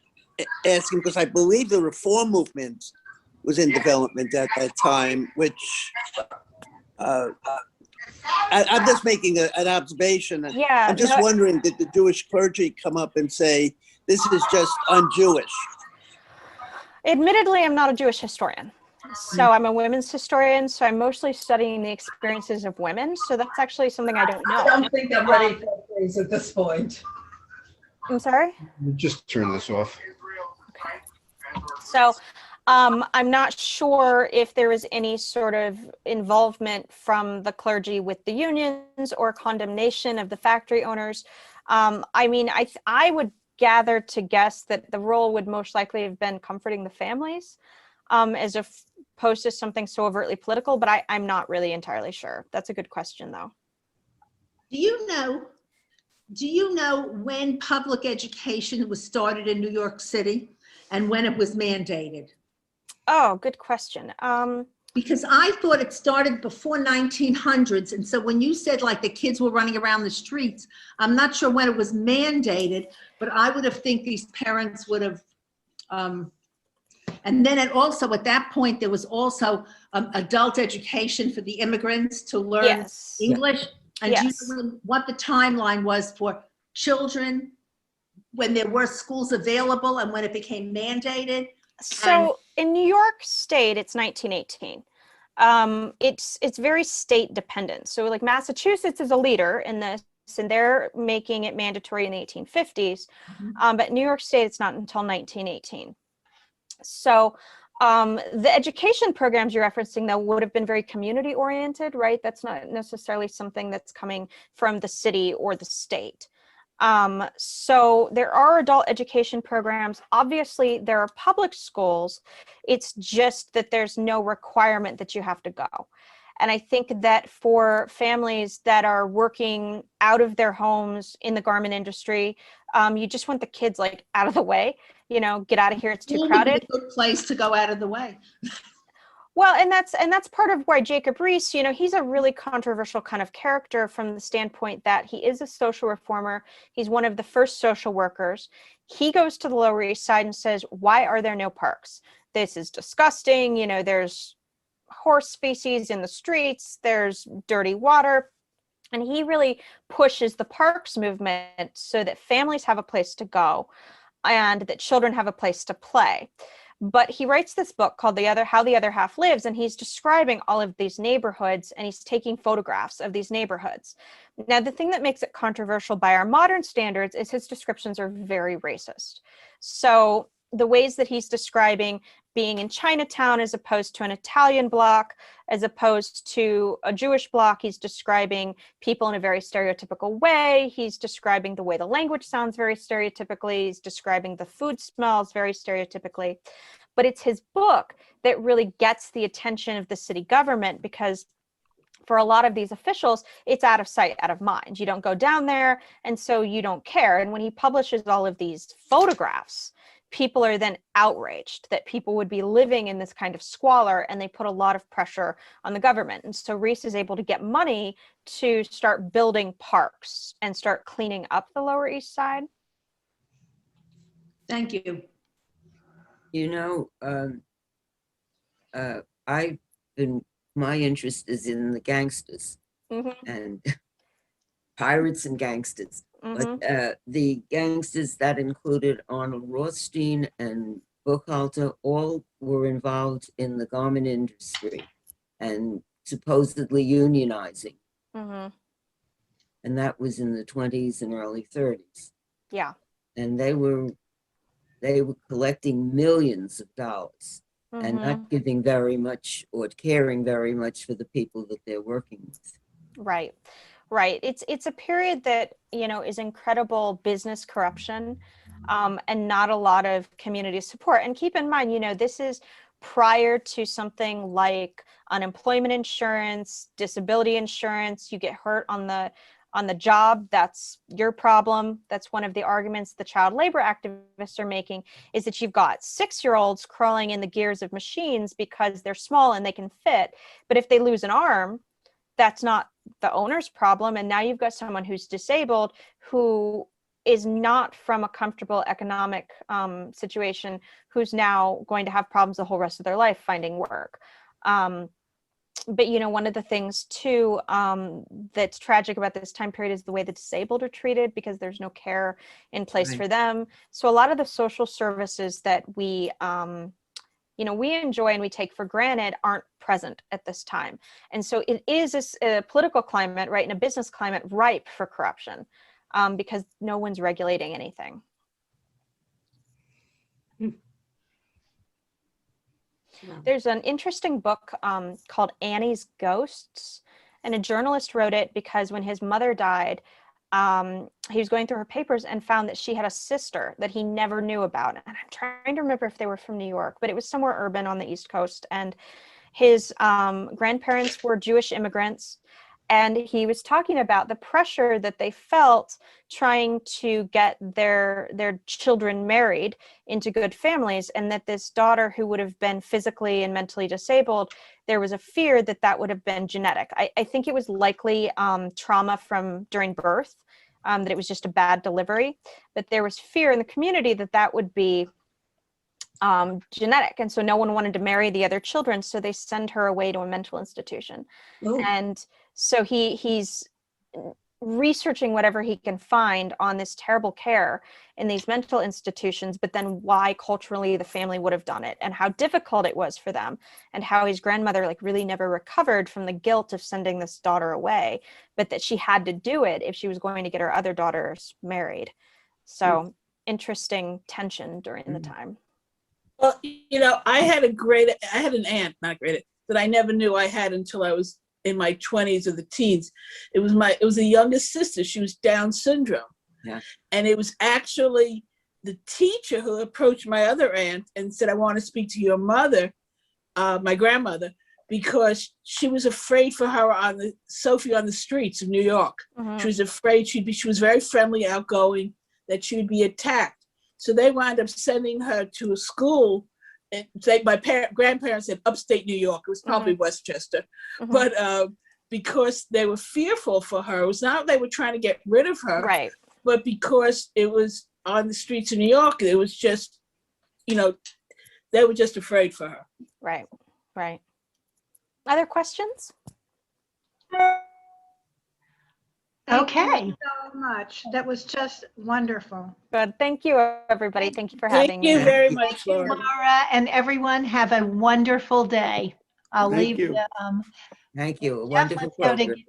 asking because I believe the reform movement was in development at that time, which I'm just making an observation. Yeah, I'm just wondering, did the Jewish clergy come up and say, this is just un-Jewish? Admittedly, I'm not a Jewish historian. So I'm a women's historian, so I'm mostly studying the experiences of women. So that's actually something I don't know. I don't think I'm ready for praise at this point. I'm sorry? Just turn this off. So I'm not sure if there was any sort of involvement from the clergy with the unions or condemnation of the factory owners. I mean, I would gather to guess that the role would most likely have been comforting the families as opposed to something so overtly political, but I'm not really entirely sure. That's a good question, though. Do you know when public education was started in New York City and when it was mandated? Oh, good question. Because I thought it started before 1900s. And so when you said like the kids were running around the streets, I'm not sure when it was mandated, but I would have think these parents would have, and then also at that point, there was also adult education for the immigrants to learn English. And do you know what the timeline was for children when there were schools available and when it became mandated? So in New York State, it's 1918. It's very state dependent. So like Massachusetts is a leader in this, and they're making it mandatory in the 1850s. But New York State, it's not until 1918. So the education programs you're referencing, though, would have been very community oriented, right? That's not necessarily something that's coming from the city or the state. So there are adult education programs. Obviously, there are public schools. It's just that there's no requirement that you have to go. And I think that for families that are working out of their homes in the garment industry, you just want the kids like out of the way, you know, get out of here. It's too crowded. A good place to go out of the way. Well, and that's part of why Jacob Riis, you know, he's a really controversial kind of character from the standpoint that he is a social reformer. He's one of the first social workers. He goes to the Lower East Side and says, why are there no parks? This is disgusting. You know, there's horse feces in the streets, there's dirty water. And he really pushes the parks movement so that families have a place to go and that children have a place to play. But he writes this book called How the Other Half Lives, and he's describing all of these neighborhoods, and he's taking photographs of these neighborhoods. Now, the thing that makes it controversial by our modern standards is his descriptions are very racist. So the ways that he's describing being in Chinatown as opposed to an Italian block, as opposed to a Jewish block, he's describing people in a very stereotypical way. He's describing the way the language sounds very stereotypically. He's describing the food smells very stereotypically. But it's his book that really gets the attention of the city government, because for a lot of these officials, it's out of sight, out of mind. You don't go down there, and so you don't care. And when he publishes all of these photographs, people are then outraged that people would be living in this kind of squalor, and they put a lot of pressure on the government. And so Reese is able to get money to start building parks and start cleaning up the Lower East Side. Thank you. You know, I've been, my interest is in the gangsters and pirates and gangsters. But the gangsters that included Arnold Rothstein and Buchhalter all were involved in the garment industry and supposedly unionizing. And that was in the 20s and early 30s. Yeah. And they were collecting millions of dollars and not giving very much or caring very much for the people that they're working with. Right. Right. It's a period that, you know, is incredible business corruption, and not a lot of community support. And keep in mind, you know, this is prior to something like unemployment insurance, disability insurance. You get hurt on the job, that's your problem. That's one of the arguments the child labor activists are making, is that you've got 6-year-olds crawling in the gears of machines because they're small and they can fit. But if they lose an arm, that's not the owner's problem. And now you've got someone who's disabled, who is not from a comfortable economic situation, who's now going to have problems the whole rest of their life finding work. But, you know, one of the things too that's tragic about this time period is the way the disabled are treated, because there's no care in place for them. So a lot of the social services that we you know, we enjoy and we take for granted aren't present at this time. And so it is a political climate, right, and a business climate ripe for corruption, because no one's regulating anything. There's an interesting book called Annie's Ghosts, and a journalist wrote it because when his mother died, he was going through her papers and found that she had a sister that he never knew about. And I'm trying to remember if they were from New York, but it was somewhere urban on the East Coast. And his grandparents were Jewish immigrants. And he was talking about the pressure that they felt trying to get their children married into good families, and that this daughter who would have been physically and mentally disabled, there was a fear that that would have been genetic. I think it was likely trauma from during birth, that it was just a bad delivery, but there was fear in the community that that would be genetic. And so no one wanted to marry the other children, so they send her away to a mental institution. Oh. And so he's researching whatever he can find on this terrible care in these mental institutions, but then why culturally the family would have done it, and how difficult it was for them, and how his grandmother like really never recovered from the guilt of sending this daughter away, but that she had to do it if she was going to get her other daughters married. So interesting tension during the time. Well, you know, I had an aunt, not great, that I never knew I had until I was in my 20s or the teens. It was the youngest sister. She was Down syndrome. Yeah. And it was actually the teacher who approached my other aunt and said, I want to speak to your mother, my grandmother, because she was afraid for her Sophie on the streets of New York. She was afraid she was very friendly, outgoing, that she would be attacked. So they wound up sending her to a school. And my grandparents in upstate New York. It was probably Westchester, but because they were fearful for her, it was not they were trying to get rid of her, right? But because it was on the streets of New York, it was just, you know, they were just afraid for her. Right, right. Other questions? Okay. Thank you so much. That was just wonderful. Good. Thank you, everybody. Thank you for having me. Thank you very much, Thank you, Laura. Laura, and everyone. Have a wonderful day. I'll Thank leave you. the Thank you. A Jeff, wonderful let's go to program.